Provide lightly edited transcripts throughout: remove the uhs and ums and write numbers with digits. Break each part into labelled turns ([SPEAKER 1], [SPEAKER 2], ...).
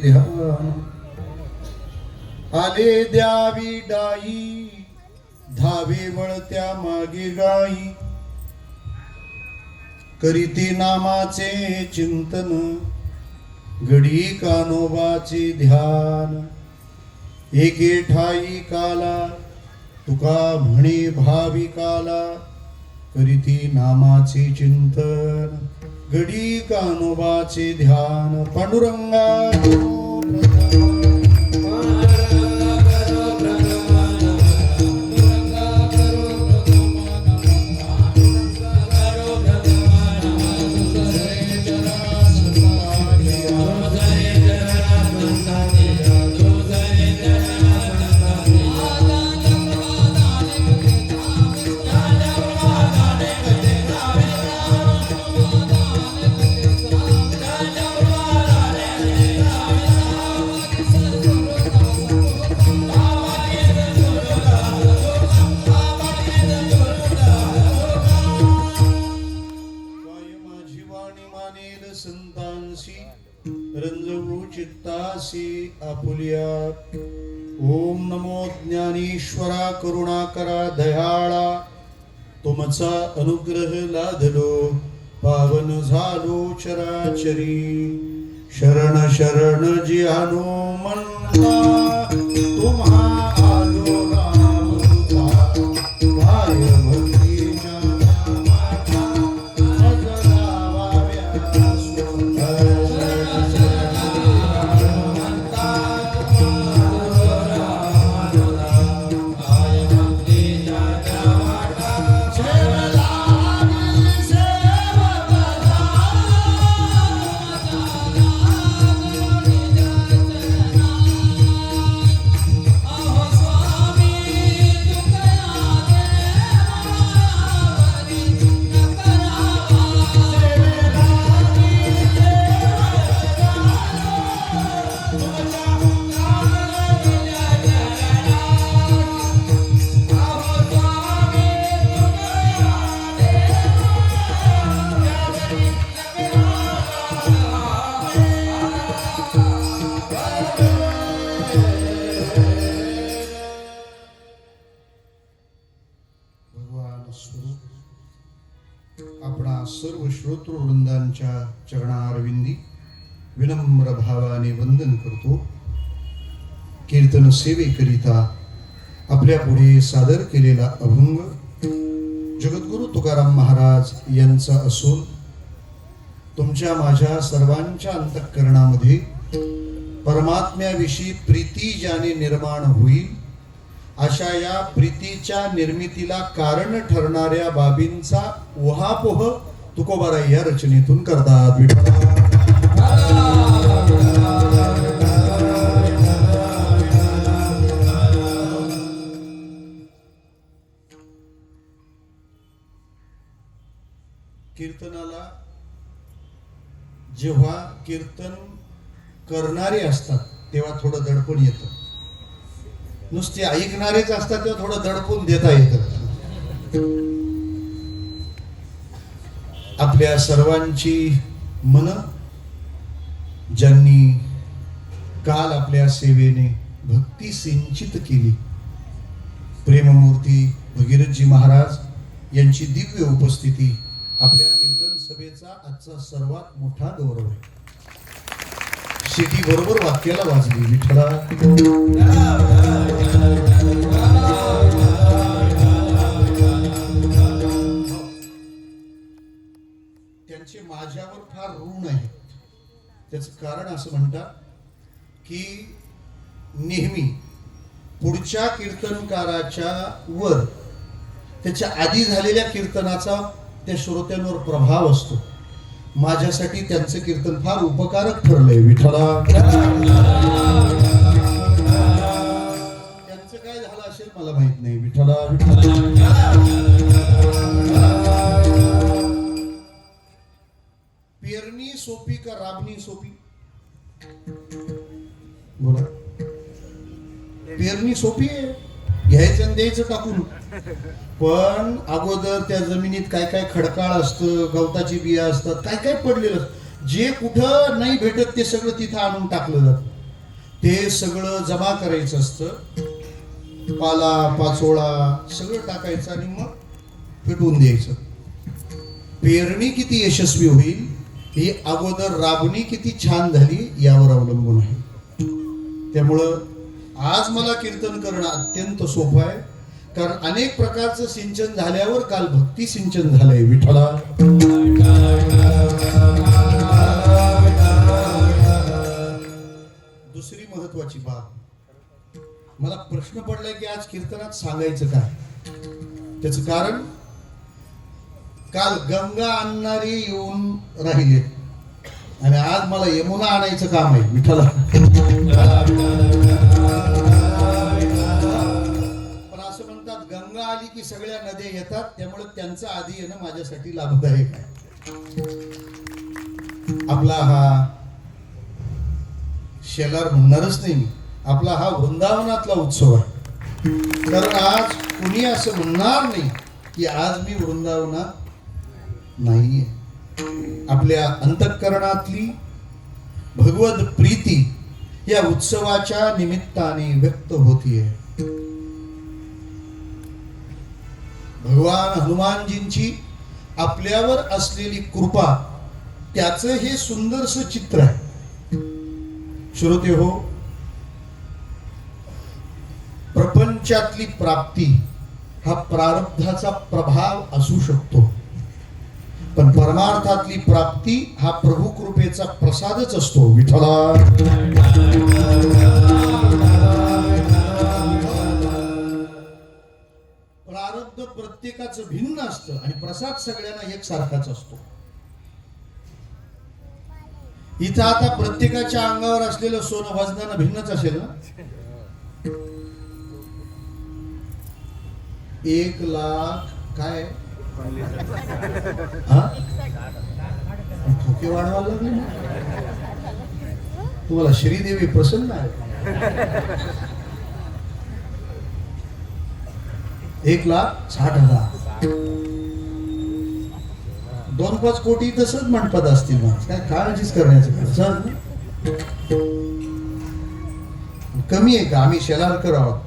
[SPEAKER 1] ध्यान आले द्यावी डाई धावे वळत्या मागे गाई करीती नामाचे चिंतन गडी कानोबाचे ध्यान एके ठाई काला तुका म्हणे भाविकाला करीती नामाचे चिंतन गडी कानोबाचे ध्यान पांडुरंगा संतांसी रंजवू चित्तासी आपुलिया ओम नमो ज्ञानेश्वरा करुणाकरा दयाळा तुमचा अनुग्रह लाधलो पावन झालो चराचरी शरण शरण जी हनुमंता तुम्हा आलो रामदूता काय आपणा सर्व श्रोतृ वृंदांच्या चरणारविंदी विनम्र भावाने वंदन करतो. कीर्तन सेवेकरिता आपल्या पुढे सादर केलेला अभंग जगद्गुरु तुकाराम महाराज यांचा असून तुमच्या माझ्या सर्वांच्या अंतःकरणामध्ये परमात्म्याविषयी प्रीती ज्याने निर्माण होईल अशा या प्रीतीच्या निर्मितीला कारण ठरणाऱ्या बाबींचा उहापोह तुकोबाराय या रचनेतून करतात. कीर्तनाला जेव्हा कीर्तन करणारे असतात तेव्हा थोडं दडपण येतं. नुसते ऐकणारेच असतात तेव्हा थोडं दडपून देता येतं. आपल्या सर्वांची मन ज्यांनी काल आपल्या सेवेने भक्ती सिंचित केली प्रेममूर्ती भगीरथजी महाराज यांची दिव्य उपस्थिती आपल्या कीर्तन सभेचा आजचा सर्वात मोठा गौरव आहे. शिटी बरोबर वाक्याला वाजली विठ्ठला. त्यांचे माझ्यावर फार ऋण आहे. त्याचं कारण असं म्हणतात की नेहमी पुढच्या कीर्तनकाराच्या वर त्याच्या आधी झालेल्या कीर्तनाचा त्या श्रोत्यांवर प्रभाव असतो. माझ्यासाठी त्यांचं कीर्तन फार उपकारक ठरलंय विठ्ठला. त्यांचं काय झालं असेल मला माहित नाही विठ्ठला. पेरणी सोपी का राबणी सोपी? बोला. पेरणी सोपी आहे, घ्यायचं आणि द्यायचं टाकून. पण अगोदर त्या जमिनीत काय काय खडकाळ असतं, गवताची बिया असतात, काय काय पडलेलं. जे कुठं नाही भेटत ते सगळं तिथं आणून टाकलं जातं. ते सगळं जमा करायचं असतं, पाला पाचोळा सगळं टाकायचं आणि मग पेटवून द्यायचं. पेरणी किती यशस्वी होईल ही अगोदर राबणी किती छान झाली यावर अवलंबून आहे. त्यामुळं आज मला कीर्तन करणं अत्यंत सोपं आहे, कारण अनेक प्रकारचं सिंचन झाल्यावर काल भक्ती सिंचन झालंय. विठ्ठला दुसरी महत्वाची बाब, मला प्रश्न पडलाय की आज कीर्तनात सांगायचं काय. त्याचं कारण काल गंगा आणणारे येऊन राहिले आणि आज मला यमुना आणायचं काम आहे. विठ्ठला पण असं म्हणतात गंगा आली की सगळ्या नद्या येतात, त्यामुळे त्यांचं आधी येणं माझ्यासाठी लाभदायक आहे. आपला हा शेलार म्हणणारच नाही मी, आपला हा वृंदावनातला उत्सव आहे. कारण आज कुणी असं म्हणणार नाही की आज मी वृंदावनात नाहीये. आपल्या अंतःकरणातली भगवत प्रीती या उत्सवाच्या निमित्ताने व्यक्त होतीये. भगवान हनुमानजींची आपल्यावर असलेली कृपा, त्याचं हे सुंदरस चित्र आहे. श्रोते हो, प्रपंचातली प्राप्ती हा प्रारब्धाचा प्रभाव असू शकतो, पण परमार्थातली प्राप्ती हा प्रभू कृपेचा प्रसादच असतो. विठ्ठला प्रारब्ध प्रत्येकाचं भिन्न असतं आणि प्रसाद सगळ्यांना एकसारखाच असतो. इथं आता प्रत्येकाच्या अंगावर असलेलं सोनं वजनानं भिन्नच असेल ना. 1 लाख काय ठोके वाढवायला लागले ना. तुम्हाला श्रीदेवी प्रसन्न आहे. 1,60,000 2-5 कोटी तसंच म्हणतात असतील ना. काय काळजीच करण्याचं कमी आहे का. आम्ही शेलारकर आहोत.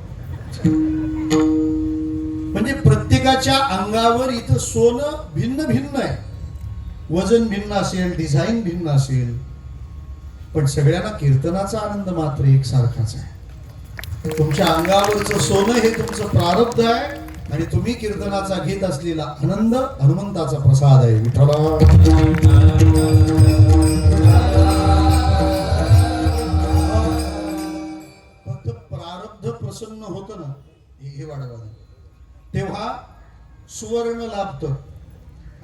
[SPEAKER 1] म्हणजे प्रत्येकाच्या अंगावर इथं सोनं भिन्न भिन्न आहे, वजन भिन्न असेल, डिझाईन भिन्न असेल, पण सगळ्यांना कीर्तनाचा आनंद मात्र एकसारखाच आहे. तुमच्या अंगावरचं सोनं हे तुमचं प्रारब्ध आहे आणि तुम्ही कीर्तनाचा घेत असलेला आनंद हनुमंताचा प्रसाद आहे. विठ्ठला फक्त प्रारब्ध प्रसन्न होत ना, हे वाढवा, तेव्हा सुवर्ण लाभतं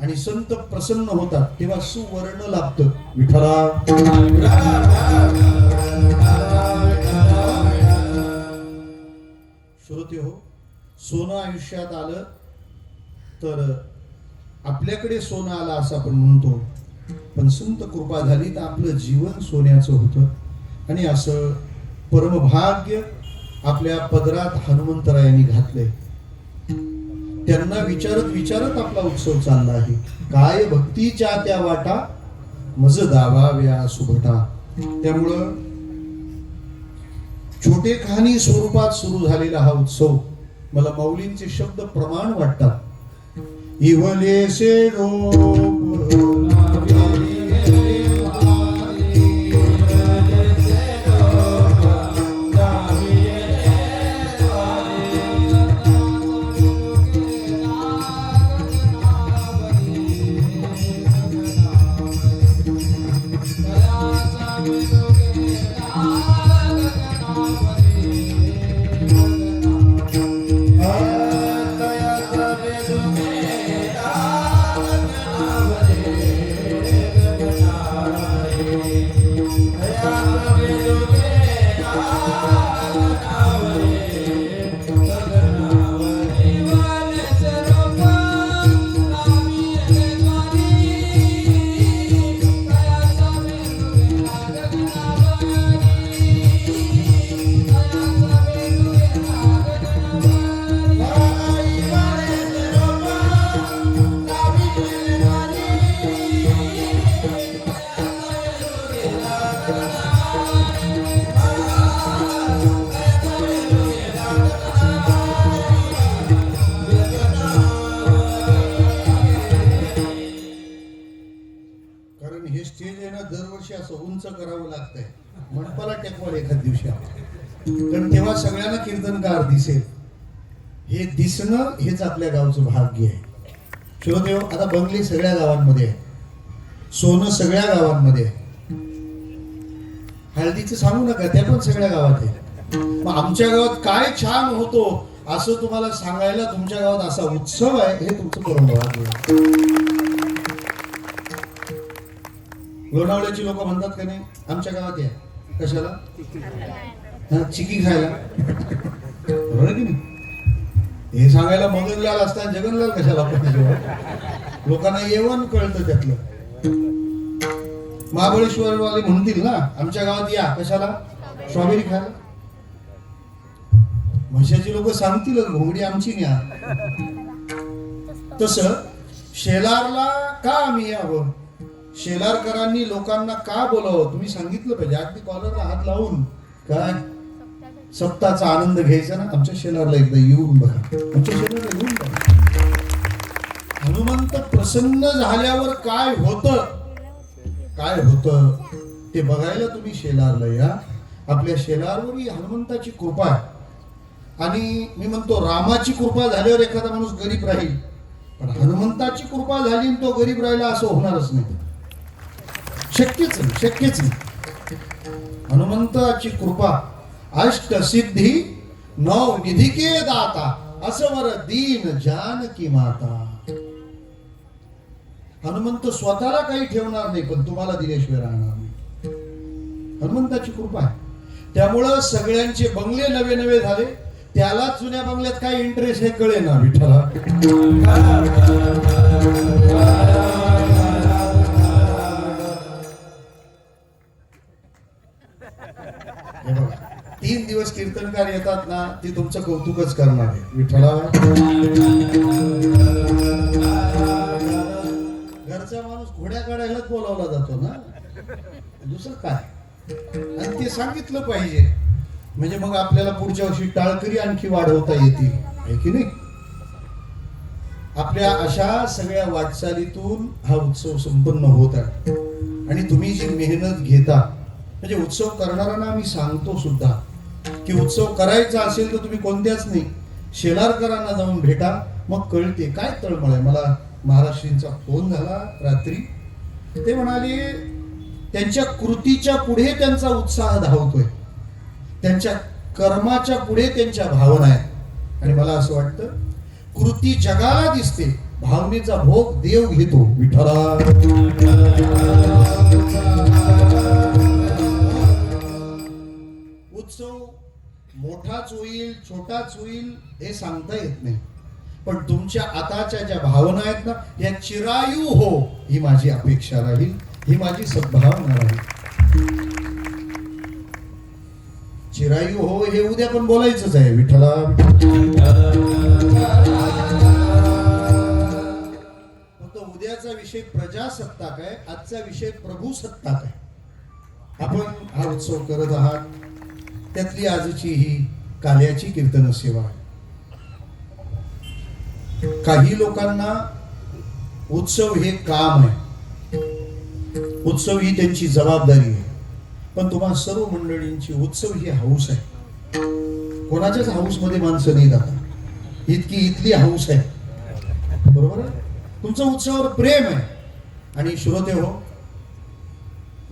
[SPEAKER 1] आणि संत प्रसन्न होतात तेव्हा सुवर्ण लाभतं. विठ्ठला श्रोते हो, सोनं आयुष्यात आलं तर आपल्याकडे सोनं आलं असं आपण म्हणतो, पण संत कृपा झाली तर आपलं जीवन सोन्याचं होतं. आणि असं परमभाग्य आपल्या पदरात हनुमंतरायांनी घातलंय. त्यांना विचारत विचारत आपला उत्सव चालला आहे. काय भक्तीच्या त्या वाटा मज दावाव्या सुभटा. त्यामुळं छोटे कहाणी स्वरूपात सुरू झालेला हा उत्सव मला माऊलींचे शब्द प्रमाण वाटतात. इवलेसे वर्षी असं उंच करावं लागतंय, मंडपाला टेकवाल एखाद दिवशी आपण. कारण तेव्हा सगळ्यांना कीर्तनकार दिसेल. हे दिसणं हेच आपल्या गावचं भाग्य आहे. श्रोतेहो, आता बंगले सगळ्या गावांमध्ये आहे, सोनं सगळ्या गावांमध्ये आहे, हळदीचं सांगू नका, त्या पण सगळ्या गावात आहे. मग आमच्या गावात काय छान होतो असं तुम्हाला सांगायला, तुमच्या गावात असा उत्सव आहे, हे तुमचं परंपरा. लोणावळ्याची लोक म्हणतात का नाही, आमच्या गावात या कशाला, चिकी खायला, बरोबर की नाही? हे सांगायला मगनलाल असताना जगनलाल कशाला पाहिजे? लोकांना येवण कळतं त्यातलं. महाबळेश्वर वाले म्हणतील ना, आमच्या गावात या कशाला, स्ट्रॉबेरी खायला. म्हशाची लोक सांगतील घोंगडी आमची न्या. तसं शेलारला का आम्ही यावं, शेलारकरांनी लोकांना का बोलावं, तुम्ही सांगितलं पाहिजे. अगदी कॉलरला हात लावून काय सप्ताहाचा आनंद घ्यायचा ना, आमच्या शेलारला एकदा येऊन बघा, आमच्या शेलारला येऊन बघा. हनुमंत प्रसन्न झाल्यावर काय होतं, काय होतं ते बघायला तुम्ही शेलारला या. आपल्या शेलारवर हनुमंताची कृपा आहे. आणि मी म्हणतो, रामाची कृपा झाल्यावर एखादा माणूस गरीब राहील, पण हनुमंताची कृपा झाली तो गरीब राहिला असं होणारच नाही. शक्यच नाही, शक्यच नाही. हनुमंताची कृपा अष्टसिद्धी नौ निधी के दाता, असवर दीन जानकी माता. हनुमंत स्वतःला काही ठेवणार नाही, पण तुम्हाला दिल्याशिवाय राहणार नाही. हनुमंताची कृपा आहे. त्यामुळं सगळ्यांचे बंगले नवे नवे झाले. त्याला जुन्या बंगल्यात काय इंटरेस्ट हे कळे ना विठ्ठला. हे बघा, 3 दिवस कीर्तनकार येतात ना, ती तुमचं कौतुकच करणार आहे विठ्ठला. घरचा माणूस घोड्या काढायलाच बोलावला जातो ना, दुसरं काय. आणि ते सांगितलं पाहिजे, म्हणजे मग आपल्याला पुढच्या वर्षी टाळकरी आणखी वाढवता येतील, आहे की नाही. आपल्या अशा सगळ्या वाटचालीतून हा उत्सव संपन्न होत आहे. आणि तुम्ही जी मेहनत घेता, म्हणजे उत्सव करणाऱ्यांना आम्ही सांगतो सुद्धा की उत्सव करायचा असेल तर तुम्ही कोणत्याच नाही, शेलारकरांना जाऊन भेटा, मग कळते काय तळमळ आहे. मला महाराष्ट्रींचा फोन झाला रात्री, ते म्हणाले त्यांच्या कृतीच्या पुढे त्यांचा उत्साह धावतोय, त्यांच्या कर्माच्या पुढे त्यांच्या भावना आहेत. आणि मला असं वाटतं, कृती जगाला दिसते, भावनेचा भोग देव घेतो विठ्ठला. उत्सव मोठाच होईल छोटाच होईल हे सांगता येत नाही, पण तुमच्या आताच्या ज्या भावना आहेत ना, या चिरायू हो ही माझी अपेक्षा राहील, ही माझी सद्भावना राहील. चिरायू हो हे उद्या पण बोलायचंच आहे विठ्ठला. फक्त उद्याचा विषय प्रजासत्ताक आहे, आजचा विषय प्रभू सत्ताक आहे. आपण हा उत्सव करत आहात, त्यातली आजची ही काल्याची कीर्तन सेवा आहे. काही लोकांना उत्सव हे काम आहे, उत्सव ही त्यांची जबाबदारी आहे, पण तुम्हा सर्व मंडळींची उत्सव ही हौस आहे. कोणाच्याच हाऊस मध्ये माणसं नाही जातात, इतली हाऊस आहे, बरोबर आहे. तुमचं उत्सवावर प्रेम आहे. आणि श्रोते हो,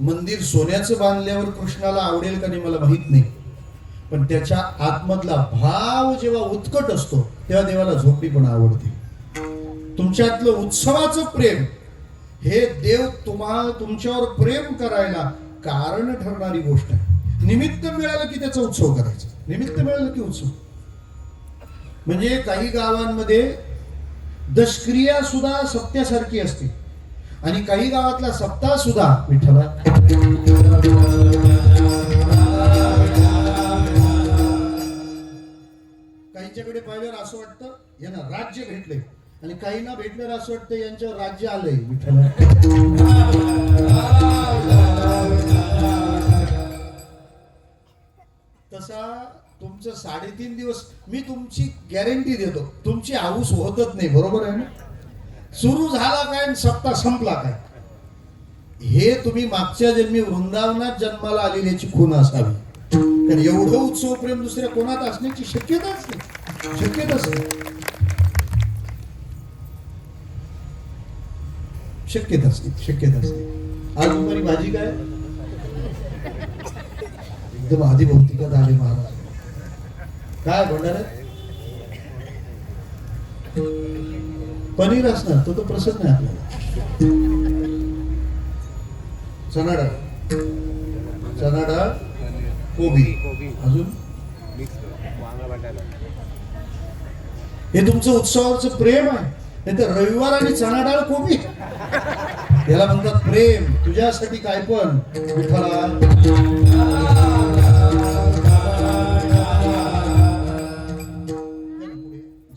[SPEAKER 1] मंदिर सोन्याचं बांधल्यावर कृष्णाला आवडेल का नाही मला माहित नाही, पण त्याच्या आतमधला भाव जेव्हा उत्कट असतो तेव्हा देवाला झोपडी पण आवडते. तुमच्यातलं उत्सवाचं प्रेम हे देव तुमच्यावर प्रेम करायला कारण ठरणारी गोष्ट आहे. निमित्त मिळालं की त्याचा उत्सव करायचा, निमित्त मिळालं की उत्सव. म्हणजे काही गावांमध्ये दशक्रिया सुद्धा सप्त्यासारखी असते, आणि काही गावातला सप्ताह सुद्धा विठ्ठला. काहींच्याकडे पाहिल्यावर असं वाटतं यांना राज्य भेटले, आणि काहींना भेटल्यावर असं वाटतं यांच्यावर राज्य आलंय विठ्ठला. तसा तुमचं 3.5 दिवस मी तुमची गॅरंटी देतो, तुमची हाऊस होतच नाही, बरोबर आहे ना. सुरू झाला काय सप्ताह संपला काय, हे तुम्ही मागच्या जन्मी वृंदावनात जन्माला आलेली याची खूण असावी. कारण एवढं उत्सव प्रेम दुसऱ्या कोणात असण्याची शक्यताच नाही. शक्यताच नाही. शक्यताच नाही. शक्यताच नाही. आज दुपारी भाजी काय एकदम आधी भौतिकात आले महाराज. काय भंडार पनीर असणार तो प्रसन्न आहे आपल्याला. चणा डाळ कोबी अजून हे तुमचं उत्सवावरचं प्रेम आहे. नाही तर रविवार आणि चणा डाळ कोबी याला म्हणतात प्रेम. तुझ्यासाठी काय पण विठ्ठला.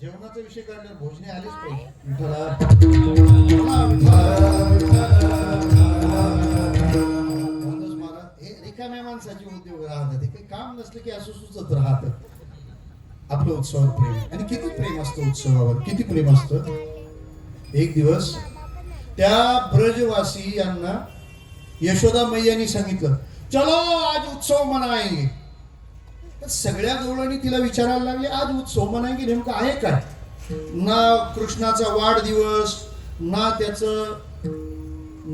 [SPEAKER 1] जेवणाचा विषय काढल्यावर भोजने आलीच पाहिजे. रिकाम्या माणसाचे उद्योग राहतात. काही काम नसलं की असं सुचत राहत. आपलं उत्सवावर प्रेम. आणि किती प्रेम असतं उत्सवावर. किती प्रेम असतं. एक दिवस त्या ब्रजवासी यांना यशोदा मैयानी सांगितलं चलो आज उत्सव मनाएंगे. तर सगळ्या गवळणी तिला विचारायला लागले आज उत्सव मनाएंगे नेमकं आहे काय. ना कृष्णाचा वाढदिवस ना त्याचं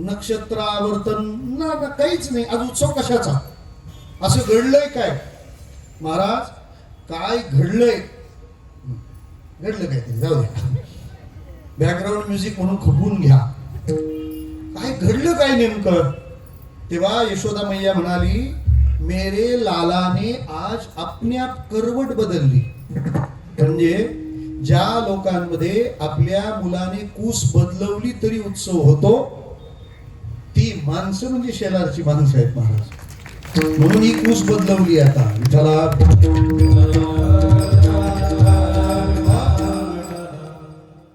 [SPEAKER 1] नक्षत्रावर्तन ना काहीच नाही. आज उत्सव कशाचा. असं घडलंय काय महाराज. काय घडलंय. घडलं काय ते जाऊ द्या. बॅकग्राऊंड म्युझिक म्हणून खपून घ्या. काय घडलं काय नेमकं. तेव्हा यशोदा मैया म्हणाली मेरे लालाने आज अपने आप करवट बदलली. म्हणजे ज्या लोकांमध्ये आपल्या मुलाने कूस बदलवली तरी उत्सव होतो ती माणसं म्हणजे शेलारची माणसं आहेत महाराज. म्हणून ही कूस बदलवली आता विठ्ठला.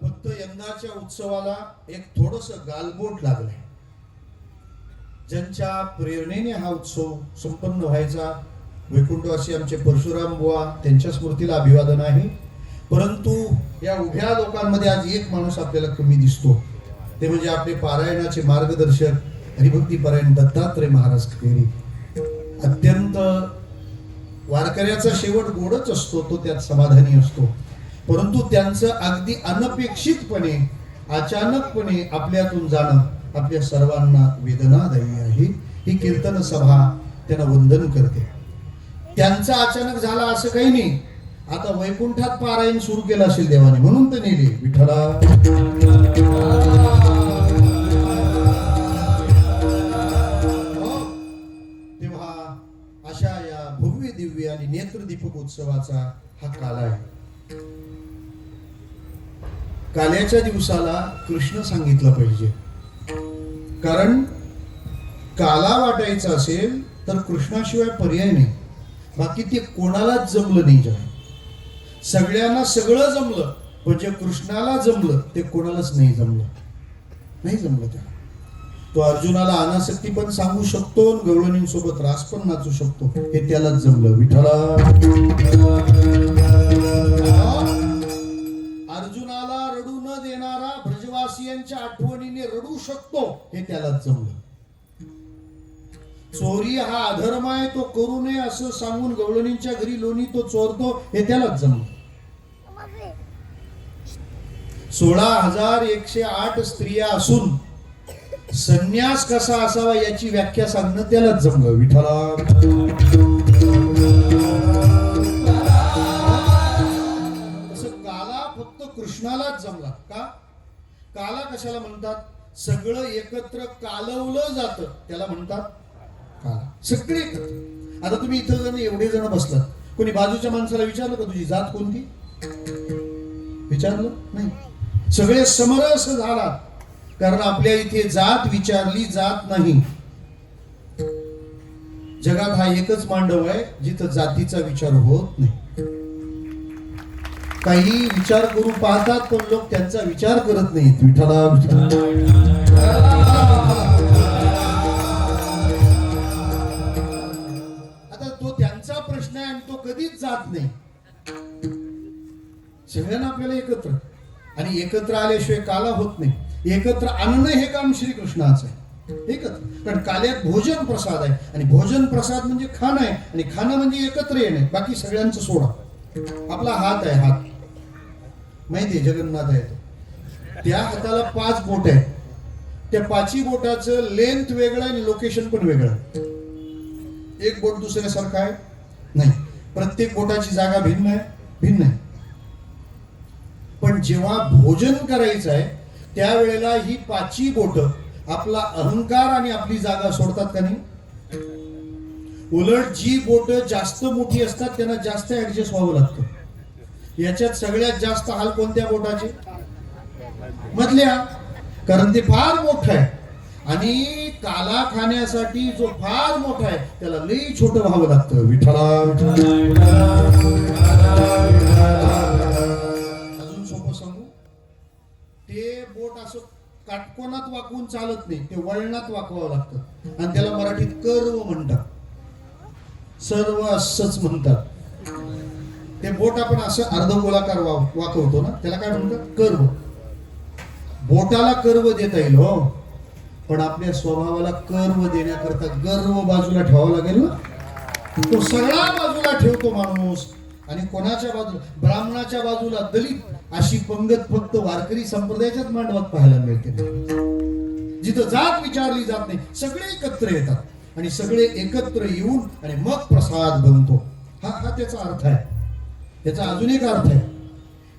[SPEAKER 1] फक्त यंदाच्या उत्सवाला एक थोडस गालबोट लागलंय. ज्यांच्या प्रेरणेने हा उत्सव संपन्न व्हायचा वैकुंठवासी आमचे परशुराम बुवा त्यांच्या स्मृतीला अभिवादन आहे. परंतु या उभ्या लोकांमध्ये आज एक माणूस आपल्याला कमी दिसतो. ते म्हणजे आपले पारायणाचे मार्गदर्शक हरिभक्ती पारायण दत्तात्रय महाराज खैरी. अत्यंत वारकऱ्याचा शेवट गोडच असतो तो त्यात समाधानी असतो. परंतु त्यांचं अगदी अनपेक्षितपणे अचानकपणे आपल्यातून जाणं आपल्या सर्वांना वेदनादायी आहे. ही कीर्तन सभा त्यांना वंदन करते. त्यांचा अचानक झाला असं काही नाही. आता वैकुंठात पारायण सुरू केलं असेल देवाने म्हणून तर नेले विठ्ठला. तेव्हा अशा या भव्य दिव्य आणि नेत्रदीपक उत्सवाचा हा काल आहे. काल्याच्या दिवसाला कृष्ण सांगितलं पाहिजे. कारण काला वाटायचं असेल तर कृष्णाशिवाय पर्याय नाही. बाकी ते कोणालाच जमलं नाही. जग सगळ्यांना सगळं जमलं पण जे कृष्णाला जमलं ते कोणालाच नाही जमलं. नाही जमलं त्याला. तो अर्जुनाला अनासक्ती पण सांगू शकतो गवळणींसोबत रास पण नाचू शकतो हे त्यालाच जमलं विठ्ठला. अर्जुनाला रडू न देणारा ब्रजवासियांच्या आठवणीने रडू शकतो हे त्यालाच जमलं. चोरी हा अधर्म आहे तो करू नये असं सांगून गवळणींच्या घरी लोणी तो चोरतो हे त्यालाच जमलं. 16,108 स्त्रिया असून संन्यास कसा असावा याची व्याख्या सांगणं त्यालाच जमलं विठ्ठला. काला फक्त कृष्णालाच जमला. का काला कशाला म्हणतात. सगळं एकत्र कालवलं जातं त्याला म्हणतात काला. सगळे एकत्र. आता तुम्ही इथं जण एवढे जण बसलात कोणी बाजूच्या माणसाला विचारलं का तुझी जात कोणती. विचारलं नाही. सगळे समरस झाला. कारण आपल्या इथे जात विचारली जात नाही. जगात हा एकच मांडव आहे जिथं जातीचा विचार होत नाही. काही विचार करू पाहतात पण लोक त्यांचा विचार करत नाहीत विठ्ठला. आता तो त्यांचा प्रश्न आहे आणि तो कधीच जात नाही. सगळ्यांना आपल्याला एकत्र आणि एकत्र आल्याशिवाय काला होत नाही. एकत्र आणणं हे काम श्रीकृष्णाचं आहे. एकच. कारण काल्यात भोजन प्रसाद आहे आणि भोजन प्रसाद म्हणजे खाणं आहे आणि खाणं म्हणजे एकत्र येणे. बाकी सगळ्यांचं सोडा. आपला हात आहे, हात माहितीये जगन्नाथ आहे तो. त्या हाताला 5 बोट आहेत. त्या 5ही बोटाचं लेंथ वेगळं आणि लोकेशन पण वेगळं. एक बोट दुसऱ्यासारखं आहे नाही. प्रत्येक बोटाची जागा भिन्न आहे, भिन्न आहे. पण जेव्हा भोजन करायचं आहे त्यावेळेला ही 5ही बोट आपला अहंकार आणि आपली जागा सोडतात का नाही. उलट जी बोट जास्त मोठी असतात त्यांना जास्त ऍडजस्ट व्हावं लागतं. याच्यात सगळ्यात जास्त हाल कोणत्या बोटाचे? मधल्या. कारण ते फार मोठं आहे आणि काला खाण्यासाठी जो फार मोठा आहे त्याला लई छोटं व्हावं लागतं. विठ्ठला. अजून सोपं सांगू. ते बोट असं काटकोनात वाकवून चालत नाही, ते वळणात वाकवावं लागतं आणि त्याला मराठीत कर्व म्हणतात. सर्व असंच म्हणतात. ते बोट आपण असं अर्धगोलाकार वाकवतो ना, त्याला काय म्हणतात? कर्व. बोटाला कर्व देता येईल हो, पण आपल्या स्वभावाला कर्व देण्याकरता गर्व बाजूला ठेवावा लागेल ना. तो सगळा बाजूला ठेवतो माणूस. आणि कोणाच्या बाजूला? ब्राह्मणाच्या बाजूला दलित. अशी पंगत फक्त वारकरी संप्रदायाच्याच मांडवात पाहायला मिळते. जिथं जात विचारली जात नाही, सगळे एकत्र येतात आणि सगळे एकत्र येऊन आणि मग प्रसाद बनतो. हा त्याचा अर्थ आहे. त्याचा अजून एक अर्थ आहे.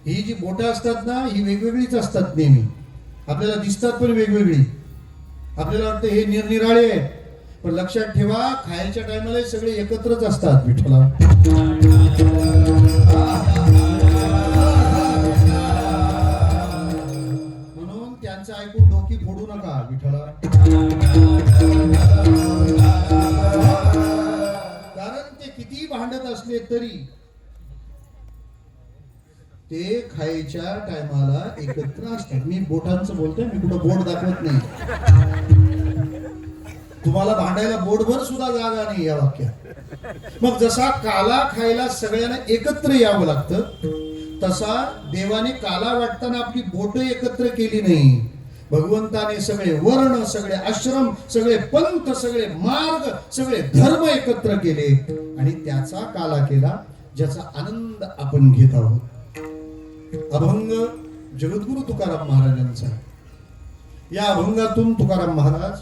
[SPEAKER 1] ही जी बोटं असतात ना, ही वेगवेगळीच असतात नेहमी. आपल्याला दिसतात पण वेगवेगळी. आपल्याला वाटतं हे निरनिराळे आहे, पण लक्षात ठेवा खायच्या टायमाला सगळे एकत्रच असतात. विठ्ठला. म्हणून त्यांचं ऐकून डोकी फोडू नका. विठ्ठला. कारण ते किती भांडत असले तरी ते खायच्या टायमाला एकत्र असतात. मी बोटांचं बोलतोय, मी कुठं बोट दाखवत नाही. तुम्हाला भांडायला बोटभर सुद्धा जागा नाही या वाक्यात. मग जसा काला खायला सगळ्यांना एकत्र यावं लागतं, तसा देवाने काला वाटताना आपली बोट एकत्र केली नाही. भगवंताने सगळे वर्ण, सगळे आश्रम, सगळे पंथ, सगळे मार्ग, सगळे धर्म एकत्र केले आणि त्याचा काला केला, ज्याचा आनंद आपण घेत आहोत. अभंग जगद्गुरु तुकाराम महाराजांचा. या अभंगातून तुकाराम महाराज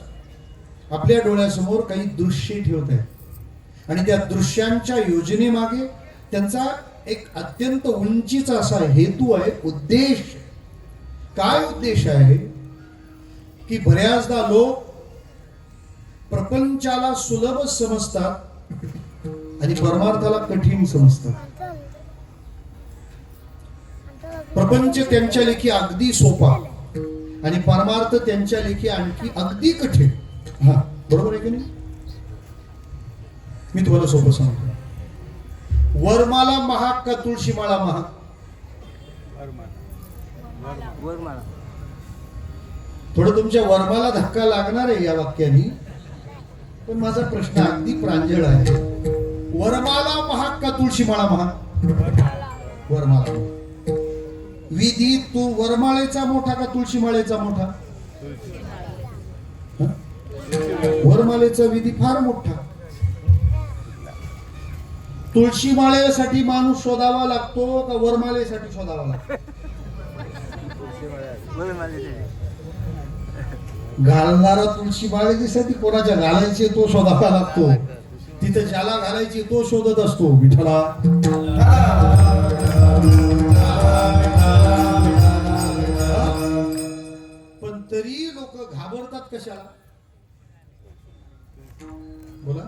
[SPEAKER 1] आपल्या डोळ्यासमोर काही दृश्ये ठेवत आहेत आणि त्या दृश्यांच्या योजनेमागे त्यांचा एक अत्यंत उंचीचा असा हेतू आहे, उद्देश. काय उद्देश आहे की बऱ्याचदा लोक प्रपंचाला सुलभ समजतात आणि परमार्थाला कठीण समजतात. प्रपंच त्यांच्या लेखी अगदी सोपा आणि परमार्थ त्यांच्या लेखी आणखी अगदी कठीण. हा बरोबर आहे की नाही? मी तुम्हाला सोपं सांगतो. वरमाला महाग का तुळशी माळा महाग? थोडं तुमच्या वरमाला धक्का लागणार आहे या वाक्याने, पण माझा प्रश्न अगदी प्रांजळ आहे. वरमाला महाग का तुळशी माळा महाग? वरमाला. विधी तू वरमाळेचा मोठा का तुळशी माळेचा मोठा? वरमाळेचा विधी फार मोठा. तुळशी माळेसाठी माणूस शोधावा लागतो का वरमाळेसाठी शोधावा लागतो? घालणारा तुळशी माळेसाठी कोणाच्या घालायचे तो शोधावा लागतो. तिथे ज्याला घालायची तो शोधत असतो. विठ्ठला. पण तरी लोक घाबरतात कशाला? बोला.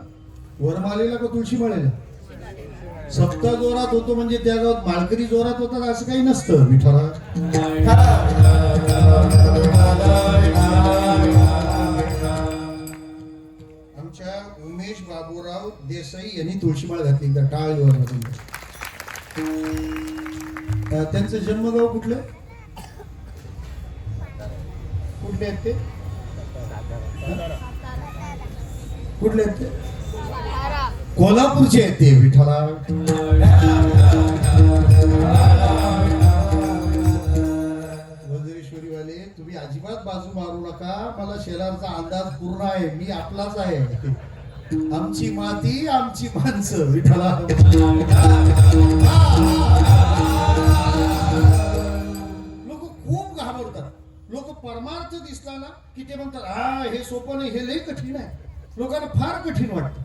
[SPEAKER 1] वरमालेला का तुळशी माळेला? सप्ताह जोरात होतो म्हणजे त्या गावात माळकरी जोरात होतात असं काही नसतं. विठ्ठला. आमच्या उमेश बाबूराव देसाई यांनी तुळशी माळ घातली एकदा टाळीवर. त्यांचं जन्मगाव कुठलं? कुठले आहेत ते? कुठले आहेत ते? कोल्हापूरचे आहेत ते. विठ्ठला. वज्रेश्वरी वाले तुम्ही अजिबात बाजू मारू नका. मला शेलारचा अंदाज पूर्ण आहे. मी आपलाच आहे. आमची माती आमची माणसं विठ्ठला. लोक खूप घाबरतात. लोक परमार्थ दिसला ना की ते म्हणतात हा हे सोपं नाही, हे लय कठीण आहे. लोकांना फार कठीण वाटतं.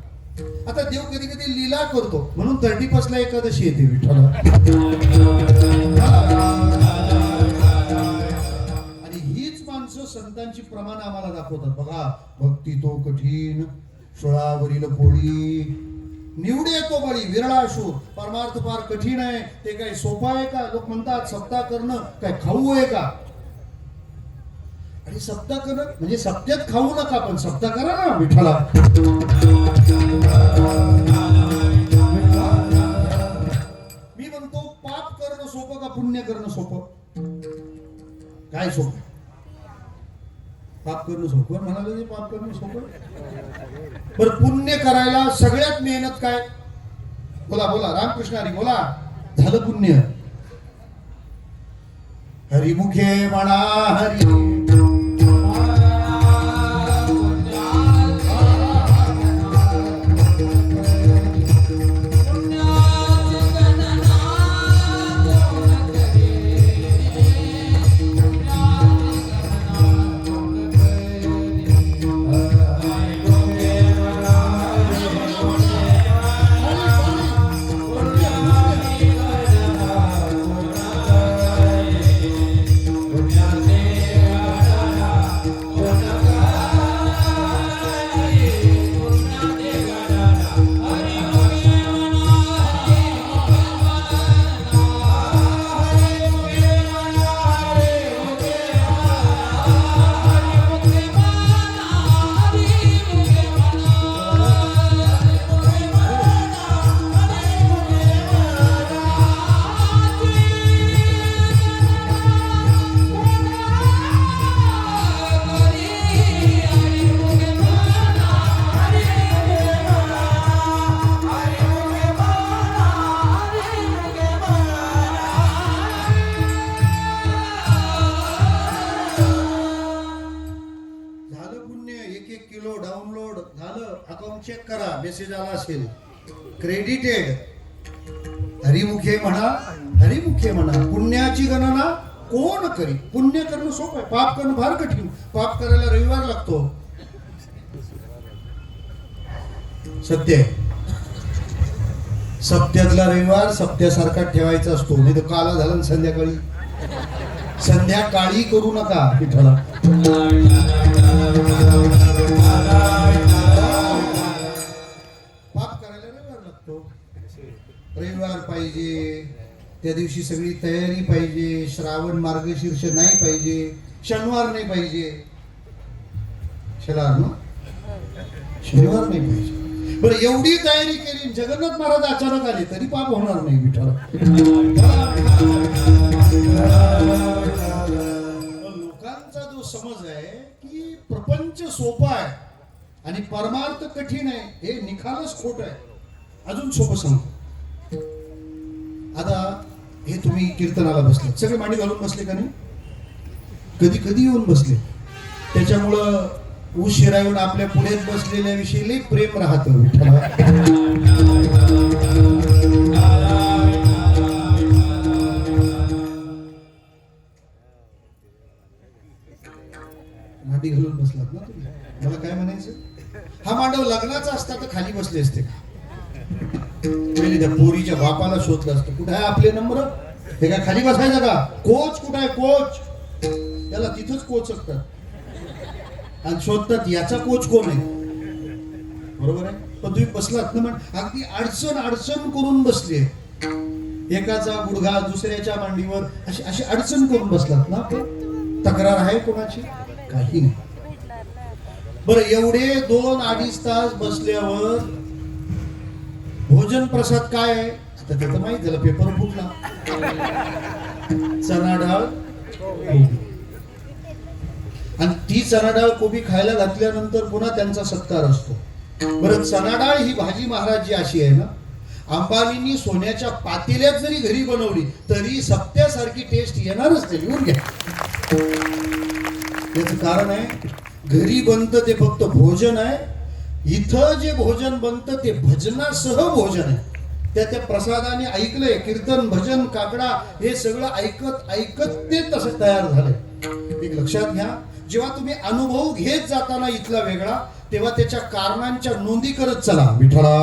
[SPEAKER 1] आता देव कधी कधी लीला करतो म्हणून 31 ला एकादशी येते विठ्ठला. आणि हीच माणसं संतांची प्रमाण आम्हाला दाखवतात. बघा भक्ती तो कठीण, सोळावरील पोळी निवडे तो बळी विरळा शोध. परमार्थ फार कठीण आहे. ते काय सोपं आहे का? लोक म्हणतात सप्ताह करणं काय खाऊ आहे का? आणि सप्ताह करणं म्हणजे सप्त्यात खाऊ नका, पण सप्ताह करा ना विठ्ठला. मी म्हणतो पाप करणं सोपं का पुण्य करणं सोपं? काय सोपं? पाप करणं सोपं म्हणाले. पाप करणं सोपं. बरं पुण्य करायला सगळ्यात मेहनत काय? बोला बोला रामकृष्ण हरी बोला. झालं पुण्य. हरिमुखे म्हणा हरी. चेक करा मेसेज आला असेल क्रेडिटेड. हरिमुखे म्हणा हरिमुखे म्हणा. पुण्याची गणना कोण करी? पुण्य करणं सोपं आहे, पाप करणं फार कठीण. पाप करायला रविवार लागतो. सत्य सप्त्यातला रविवार सप्त्यासारखा ठेवायचा असतो. नाही तर काला झाला संध्याकाळी. संध्याकाळी करू नका विठ्ठला. रविवार पाहिजे, त्या दिवशी सगळी तयारी पाहिजे. श्रावण मार्गशीर्ष नाही पाहिजे, शनिवार नाही पाहिजे. शनिवार शनिवार नाही पाहिजे. बरं एवढी तयारी केली, जगन्नाथ महाराज अचानक आले तरी पाप होणार नाही विठ्ठला. लोकांचा जो समज आहे की प्रपंच सोपा आहे आणि परमार्थ कठीण आहे, हे निखालच खोट आहे. अजून सोपं सांगतो. आता हे तुम्ही कीर्तनाला बसले, सगळे मांडी घालून बसले का नाही? कधी कधी येऊन बसले. त्याच्यामुळं उशिरा येऊन आपल्या पुढे बसलेल्या विषयी लई प्रेम राहतं विठ्ठला. मांडी घालून बसलात ना तुम्ही. मला काय म्हणायचं, हा मांडव लग्नाचा असता तर खाली बसले असते का? पहिले त्या पोरीच्या बापाला शोधलं असतं, कुठे आहे आपले नंबर? हे काय खाली बसायचं का? कोच कुठे आहे कोच? त्याला तिथंच कोच असतात आणि शोधतात याचा कोच कोण आहे. बरोबर आहे. पण तुम्ही बसलात ना, मग अगदी अडचण अडचण करून बसले. एकाचा गुडघा दुसऱ्याच्या मांडीवर अशी अशी अडचण करून बसलात ना. तक्रार आहे कोणाची? काही नाही. बरं एवढे 2-2.5 तास बसल्यावर भोजन प्रसाद काय आहे तर त्याचं माहित झालं. पेपर फुटला. चणा डाळ आणि ती चणा डाळ कोबी खायला घातल्यानंतर पुन्हा त्यांचा सत्कार असतो. बरं चणा डाळ ही भाजी महाराज जी अशी आहे ना, अंबानींनी सोन्याच्या पातेल्यात जरी घरी बनवली तरी सप्त्यासारखी टेस्ट येणारच नाही. येऊन घ्या. याचं कारण आहे घरी बनतं ते फक्त भोजन आहे, इथं जे भोजन बनतं ते भजनासह भोजन आहे. त्या प्रसादाने ऐकलंय, कीर्तन भजन काकडा हे सगळं ऐकत ऐकत ते तसं तयार झालंय. एक लक्षात घ्या, जेव्हा तुम्ही अनुभव घेत जाताना इथला वेगळा, तेव्हा त्याच्या कारणांच्या नोंदी करत चला. विठ्ठला